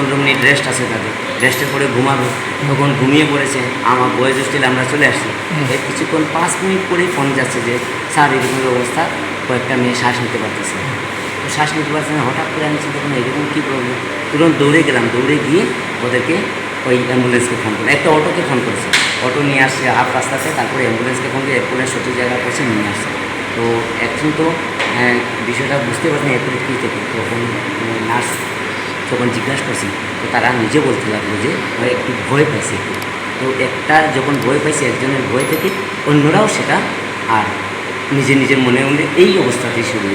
10-15 minute rest আছে তাদের, রেস্টের পরে ঘুমাবে, তখন ঘুমিয়ে পড়েছে। আমার বয়স হোস্টেলে আমরা চলে আসছি, এর কিছুক্ষণ 5 মিনিট পরেই ফোন যাচ্ছে যে স্যার এরকম অবস্থা, কয়েকটা মেয়ে শ্বাস নিতে পারতেছে না। তো শ্বাস নিতে পারছে না, হঠাৎ করে আমি চিন্তা করলাম এরকম কী প্রবলেম। তুরন্ত দৌড়ে গেলাম, দৌড়ে গিয়ে ওদেরকে ওই অ্যাম্বুলেন্সকে ফোন করলাম, একটা অটোকে ফোন করেছে, অটো নিয়ে আসছে হাফ রাস্তাতে, তারপরে অ্যাম্বুলেন্সকে ফোন করে এরপরে সঠিক জায়গায় পৌঁছে নিয়ে আসছে। তো এখন তো বিষয়টা বুঝতে পারছি না এরপরে কী থেকে। তখন নার্স যখন জিজ্ঞাসা করছি, তো তারা নিজে বলতে লাগলো যে একটু ভয় পাইছে একটু। তো একটা যখন ভয় পাইছে একজনের ভয় থেকে অন্যরাও সেটা আর নিজের মনে মনে এই অবস্থাতেই শুরু হয়েছে।